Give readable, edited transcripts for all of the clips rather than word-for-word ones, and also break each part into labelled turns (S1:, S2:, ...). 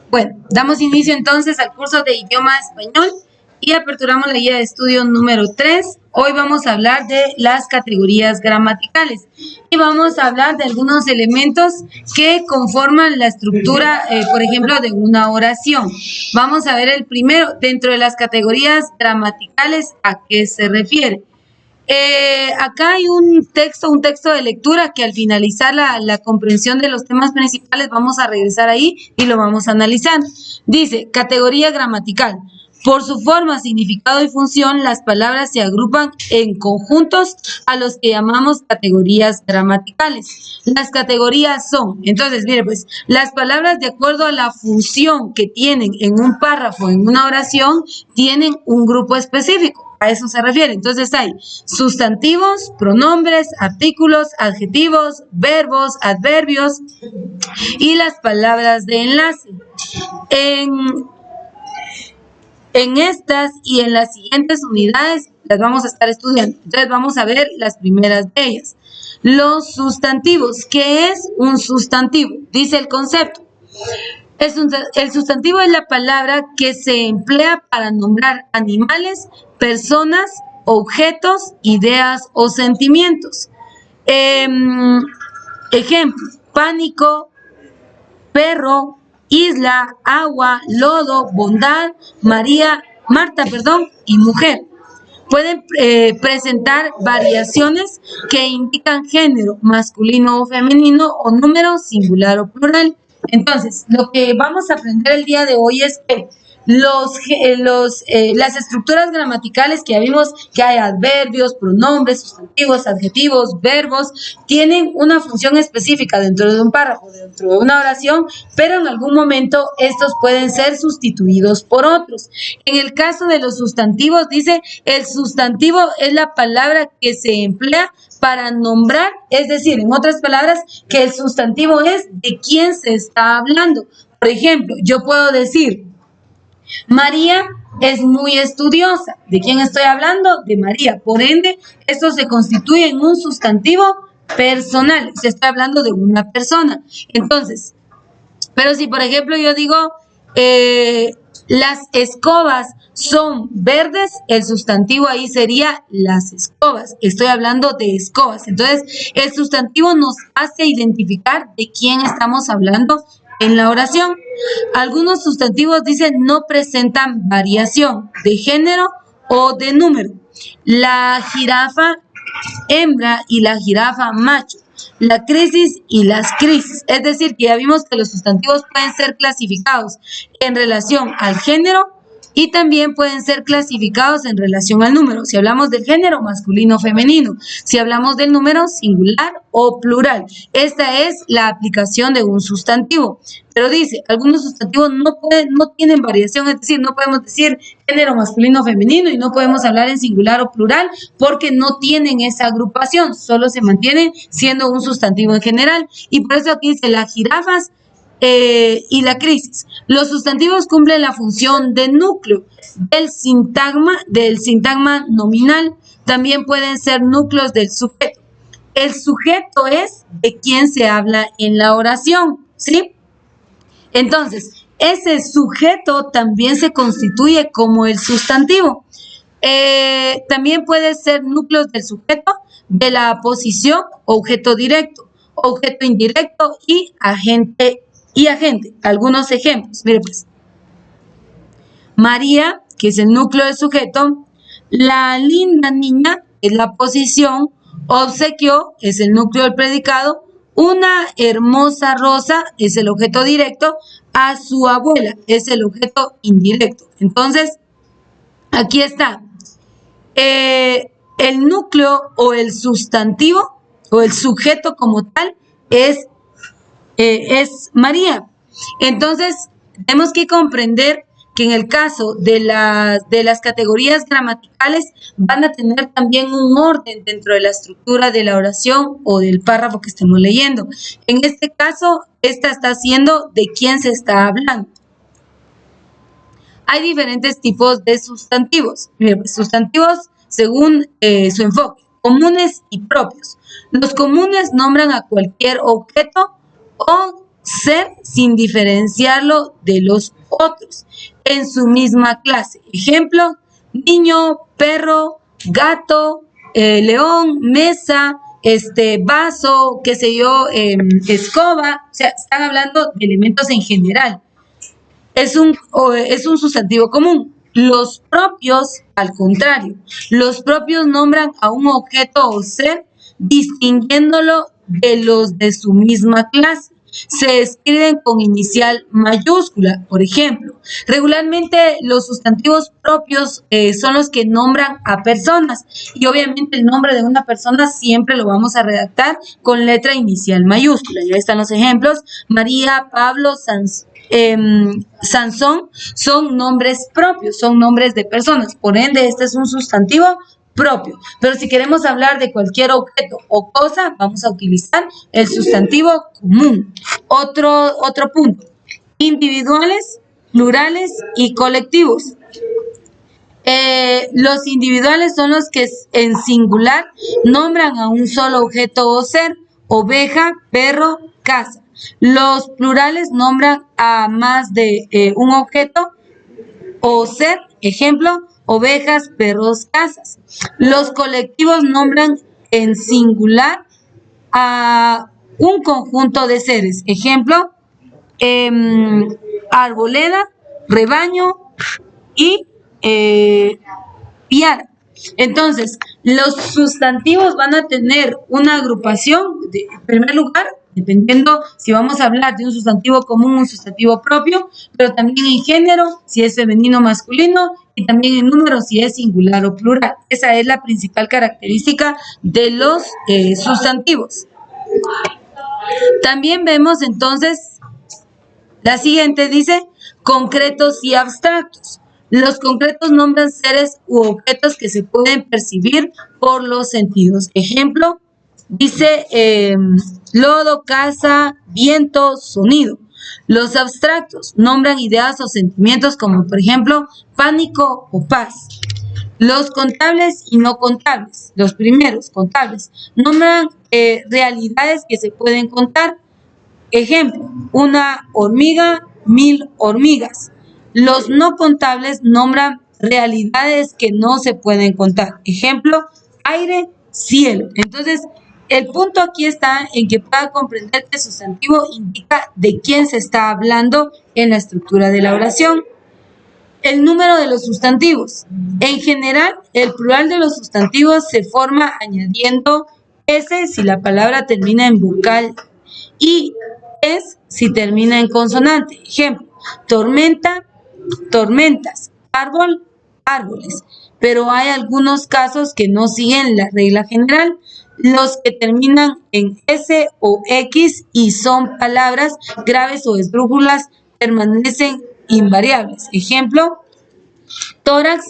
S1: Bueno, damos inicio entonces al curso de idioma español y aperturamos la guía de estudio número 3. Hoy vamos a hablar de las categorías gramaticales y vamos a hablar de algunos elementos que conforman la estructura, por ejemplo, de una oración. Vamos a ver el primero, dentro de las categorías gramaticales, ¿a qué se refiere? Acá hay un texto de lectura que al finalizar la comprensión de los temas principales vamos a regresar ahí y lo vamos a analizar. Dice, categoría gramatical. Por su forma, significado y función, las palabras se agrupan en conjuntos a los que llamamos categorías gramaticales. Las categorías son, entonces, mire pues, las palabras de acuerdo a la función que tienen en un párrafo, en una oración, tienen un grupo específico. A eso se refiere. Entonces hay sustantivos, pronombres, artículos, adjetivos, verbos, adverbios y las palabras de enlace. En estas y en las siguientes unidades las vamos a estar estudiando. Entonces vamos a ver las primeras de ellas. Los sustantivos. ¿Qué es un sustantivo? Dice el concepto. El sustantivo es la palabra que se emplea para nombrar animales, personas, objetos, ideas o sentimientos. Ejemplo, pánico, perro, isla, agua, lodo, bondad, Marta, y mujer. Pueden presentar variaciones que indican género, masculino o femenino, o número singular o plural. Entonces, lo que vamos a aprender el día de hoy es que las estructuras gramaticales que ya vimos, que hay adverbios, pronombres, sustantivos, adjetivos, verbos, tienen una función específica dentro de un párrafo, dentro de una oración, pero en algún momento estos pueden ser sustituidos por otros. En el caso de los sustantivos, dice, el sustantivo es la palabra que se emplea para nombrar, es decir, en otras palabras, que el sustantivo es de quién se está hablando. Por ejemplo, yo puedo decir, María es muy estudiosa. ¿De quién estoy hablando? De María. Por ende, esto se constituye en un sustantivo personal. Se está hablando de una persona. Entonces, pero si por ejemplo yo digo, las escobas son verdes, el sustantivo ahí sería las escobas. Estoy hablando de escobas. Entonces, el sustantivo nos hace identificar de quién estamos hablando en la oración. Algunos sustantivos dicen no presentan variación de género o de número. La jirafa hembra y la jirafa macho. La crisis y las crisis. Es decir, que ya vimos que los sustantivos pueden ser clasificados en relación al género y también pueden ser clasificados en relación al número. Si hablamos del género, masculino o femenino. Si hablamos del número, singular o plural. Esta es la aplicación de un sustantivo. Pero dice, algunos sustantivos no tienen variación, es decir, no podemos decir género masculino o femenino y no podemos hablar en singular o plural porque no tienen esa agrupación, solo se mantienen siendo un sustantivo en general. Y por eso aquí dice las jirafas y la crisis. Los sustantivos cumplen la función de núcleo del sintagma nominal. También pueden ser núcleos del sujeto. El sujeto es de quien se habla en la oración, ¿sí? Entonces, ese sujeto también se constituye como el sustantivo. También puede ser núcleos del sujeto, de la posición, objeto directo, objeto indirecto y agente. Algunos ejemplos, mire pues. María, que es el núcleo del sujeto, la linda niña es la posición, obsequio es el núcleo del predicado, una hermosa rosa es el objeto directo, a su abuela es el objeto indirecto. Entonces, aquí está. El núcleo o el sustantivo o el sujeto como tal es María. Entonces, tenemos que comprender que en el caso de las categorías gramaticales van a tener también un orden dentro de la estructura de la oración o del párrafo que estemos leyendo. En este caso, esta está siendo de quién se está hablando. Hay diferentes tipos de sustantivos. Mira, pues, sustantivos según su enfoque, comunes y propios. Los comunes nombran a cualquier objeto o ser sin diferenciarlo de los otros en su misma clase. Ejemplo, niño, perro, gato, león, mesa, vaso, qué sé yo, escoba. O sea, están hablando de elementos en general. Es un sustantivo común. Los propios, al contrario, los propios nombran a un objeto o ser distinguiéndolo de los de su misma clase. Se escriben con inicial mayúscula, por ejemplo. Regularmente los sustantivos propios son los que nombran a personas y obviamente el nombre de una persona siempre lo vamos a redactar con letra inicial mayúscula. Ya están los ejemplos: María, Pablo, Sansón son nombres propios, son nombres de personas. Por ende, este es un sustantivo propio. Pero si queremos hablar de cualquier objeto o cosa, vamos a utilizar el sustantivo común. Otro punto: individuales, plurales y colectivos. Los individuales son los que en singular nombran a un solo objeto o ser: oveja, perro, casa. Los plurales nombran a más de un objeto o ser, ejemplo, ovejas, perros, casas. Los colectivos nombran en singular a un conjunto de seres, ejemplo, arboleda, rebaño y piara. Entonces, los sustantivos van a tener una agrupación, en primer lugar, dependiendo si vamos a hablar de un sustantivo común, un sustantivo propio, pero también en género, si es femenino o masculino, y también en número, si es singular o plural. Esa es la principal característica de los sustantivos. También vemos entonces, la siguiente dice, concretos y abstractos. Los concretos nombran seres u objetos que se pueden percibir por los sentidos. Ejemplo, dice lodo, casa, viento, sonido. Los abstractos nombran ideas o sentimientos como, por ejemplo, pánico o paz. Los contables y no contables, los primeros contables, nombran realidades que se pueden contar. Ejemplo, una hormiga, 1000 hormigas. Los no contables nombran realidades que no se pueden contar. Ejemplo, aire, cielo. Entonces, el punto aquí está en que pueda comprender que el sustantivo indica de quién se está hablando en la estructura de la oración. El número de los sustantivos. En general, el plural de los sustantivos se forma añadiendo S si la palabra termina en vocal y es si termina en consonante. Ejemplo, tormenta, tormentas, árbol, árboles. Pero hay algunos casos que no siguen la regla general. Los que terminan en S o X y son palabras graves o esdrújulas permanecen invariables. Ejemplo, tórax,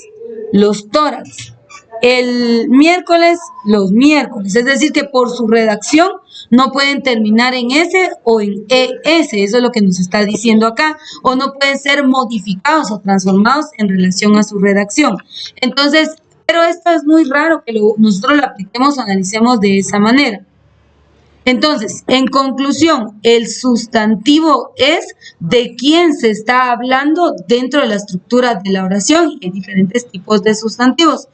S1: los tórax. El miércoles, los miércoles. Es decir, que por su redacción no pueden terminar en S o en ES. Eso es lo que nos está diciendo acá. O no pueden ser modificados o transformados en relación a su redacción. Entonces, pero esto es muy raro que nosotros lo apliquemos o analicemos de esa manera. Entonces, en conclusión, el sustantivo es de quién se está hablando dentro de la estructura de la oración y hay diferentes tipos de sustantivos.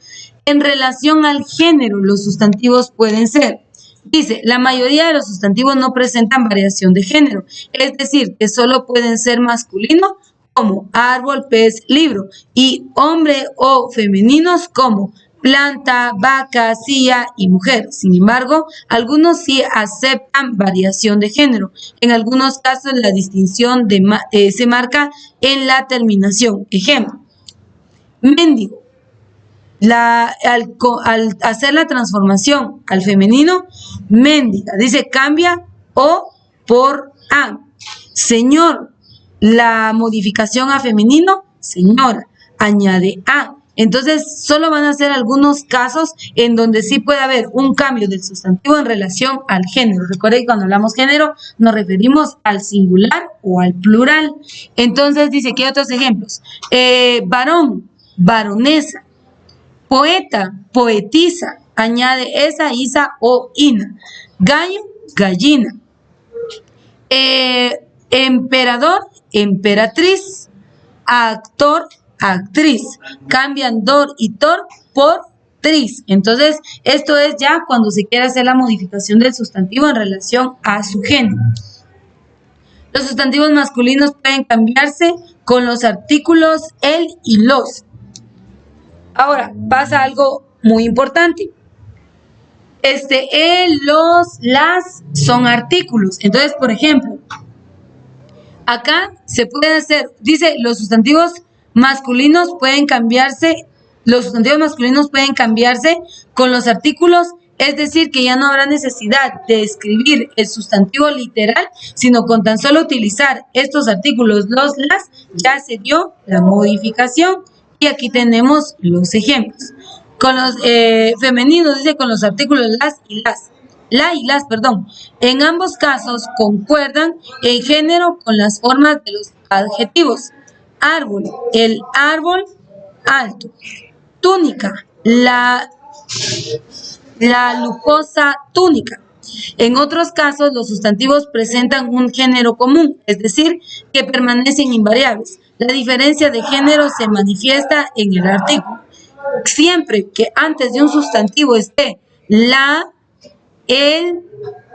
S1: En relación al género, los sustantivos pueden ser, dice, la mayoría de los sustantivos no presentan variación de género, es decir, que solo pueden ser masculino como árbol, pez, libro, y hombre o femeninos como planta, vaca, silla y mujer. Sin embargo, algunos sí aceptan variación de género. En algunos casos la distinción se marca en la terminación. Ejemplo, mendigo. Al hacer la transformación al femenino, mendiga, dice cambia o por a. Señor, la modificación a femenino, señora, añade a. Entonces, solo van a ser algunos casos en donde sí puede haber un cambio del sustantivo en relación al género. Recuerden que cuando hablamos género nos referimos al singular o al plural. Entonces, dice que hay otros ejemplos. Varón, varonesa. Poeta, poetisa, añade esa, isa o ina. Gallo, gallina. Emperador, emperatriz. Actor, actriz. Cambian dor y tor por tris. Entonces, esto es ya cuando se quiere hacer la modificación del sustantivo en relación a su género. Los sustantivos masculinos pueden cambiarse con los artículos el y los. Ahora, pasa algo muy importante. El, los, las son artículos. Entonces, por ejemplo, acá se puede hacer, dice, los sustantivos masculinos pueden cambiarse con los artículos, es decir, que ya no habrá necesidad de escribir el sustantivo literal, sino con tan solo utilizar estos artículos, los, las, ya se dio la modificación. Y aquí tenemos los ejemplos. Con los femeninos, dice con los artículos las y las. La y las, perdón. En ambos casos concuerdan en género con las formas de los adjetivos. Árbol, el árbol alto. Túnica, la lujosa túnica. En otros casos, los sustantivos presentan un género común, es decir, que permanecen invariables. La diferencia de género se manifiesta en el artículo. Siempre que antes de un sustantivo esté la, el,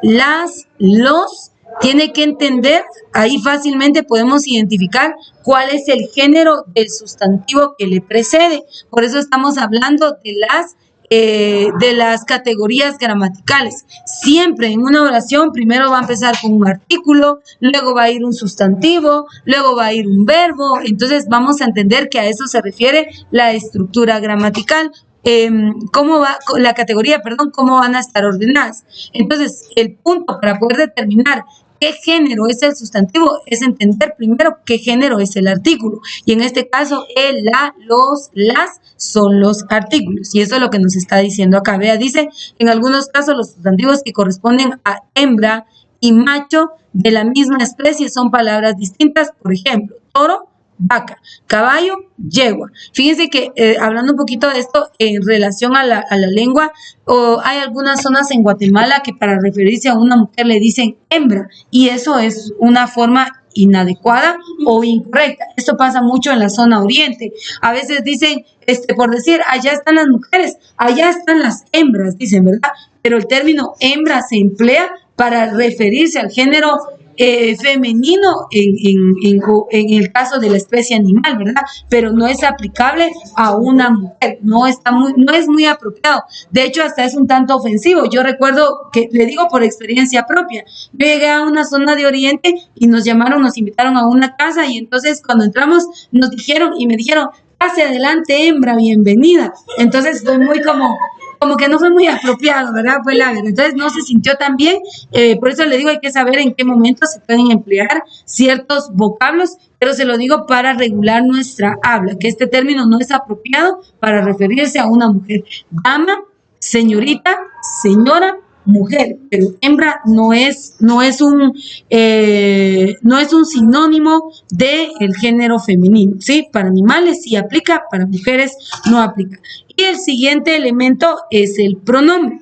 S1: las, los, tiene que entender, ahí fácilmente podemos identificar cuál es el género del sustantivo que le precede. Por eso estamos hablando de las categorías gramaticales. Siempre en una oración primero va a empezar con un artículo, luego va a ir un sustantivo, luego va a ir un verbo. Entonces vamos a entender que a eso se refiere la estructura gramatical. Cómo va la categoría, cómo van a estar ordenadas. Entonces, el punto para poder determinar qué género es el sustantivo es entender primero qué género es el artículo. Y en este caso, el, la, los, las son los artículos. Y eso es lo que nos está diciendo acá. Vea, dice, en algunos casos los sustantivos que corresponden a hembra y macho de la misma especie son palabras distintas. Por ejemplo, toro, vaca, caballo, yegua. Fíjense que hablando un poquito de esto en relación a la lengua, hay algunas zonas en Guatemala que para referirse a una mujer le dicen hembra y eso es una forma inadecuada o incorrecta. Esto pasa mucho en la zona oriente. A veces dicen, por decir, allá están las mujeres, allá están las hembras, dicen, ¿verdad? Pero el término hembra se emplea para referirse al género femenino en el caso de la especie animal, ¿verdad? Pero no es aplicable a una mujer, no es muy apropiado. De hecho, hasta es un tanto ofensivo. Yo recuerdo que, le digo por experiencia propia, yo llegué a una zona de Oriente y nos invitaron a una casa y entonces cuando entramos me dijeron, pase adelante, hembra, bienvenida. Entonces fue muy como que no fue muy apropiado, ¿verdad? Fue la verdad. Entonces no se sintió tan bien. Por eso le digo, hay que saber en qué momento se pueden emplear ciertos vocablos, pero se lo digo para regular nuestra habla, que este término no es apropiado para referirse a una mujer. Dama, señorita, señora, mujer, pero hembra no es un sinónimo del género femenino, ¿sí? Para animales sí aplica, para mujeres no aplica. Y el siguiente elemento es el pronombre.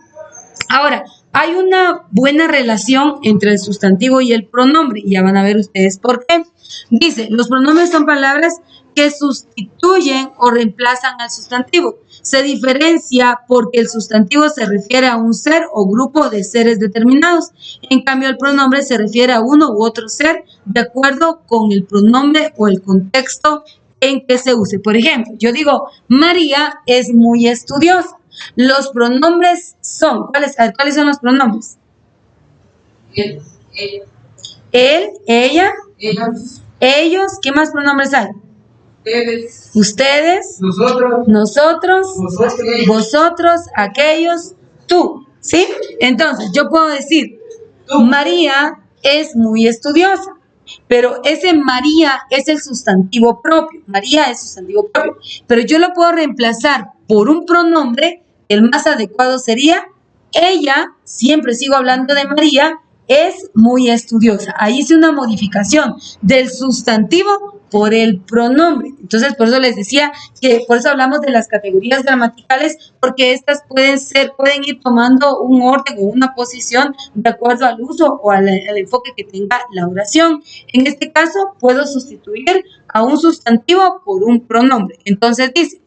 S1: Ahora, hay una buena relación entre el sustantivo y el pronombre, y ya van a ver ustedes por qué. Dice, los pronombres son palabras que sustituyen o reemplazan al sustantivo. Se diferencia porque el sustantivo se refiere a un ser o grupo de seres determinados. En cambio, el pronombre se refiere a uno u otro ser de acuerdo con el pronombre o el contexto en que se use. Por ejemplo, yo digo, María es muy estudiosa. Los pronombres son, ¿cuáles son los pronombres? Él, ella, ellos, ¿qué más pronombres hay? Ustedes, nosotros, vosotros, aquellos, tú, ¿sí? Entonces, yo puedo decir, María es muy estudiosa, pero ese María es el sustantivo propio. María es sustantivo propio, pero yo lo puedo reemplazar por un pronombre. El más adecuado sería ella, siempre sigo hablando de María, es muy estudiosa. Ahí hice una modificación del sustantivo por el pronombre. Entonces, por eso les decía que por eso hablamos de las categorías gramaticales, porque estas pueden ir tomando un orden o una posición de acuerdo al uso o al enfoque que tenga la oración. En este caso, puedo sustituir a un sustantivo por un pronombre. Entonces dice,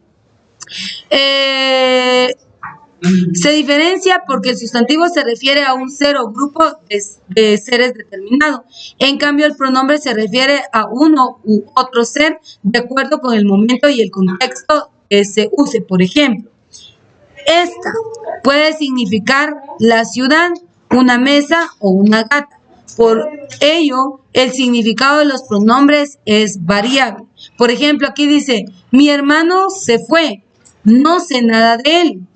S1: se diferencia porque el sustantivo se refiere a un ser o grupo de seres determinado. En cambio, el pronombre se refiere a uno u otro ser de acuerdo con el momento y el contexto que se use. Por ejemplo, esta puede significar la ciudad, una mesa o una gata. Por ello, el significado de los pronombres es variable. Por ejemplo, aquí dice, mi hermano se fue, no sé nada de él.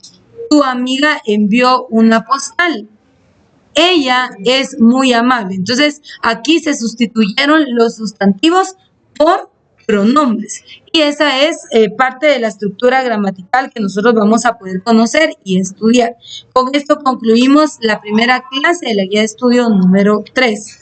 S1: Tu amiga envió una postal. Ella es muy amable. Entonces, aquí se sustituyeron los sustantivos por pronombres. Y esa es parte de la estructura gramatical que nosotros vamos a poder conocer y estudiar. Con esto concluimos la primera clase de la guía de estudio número 3.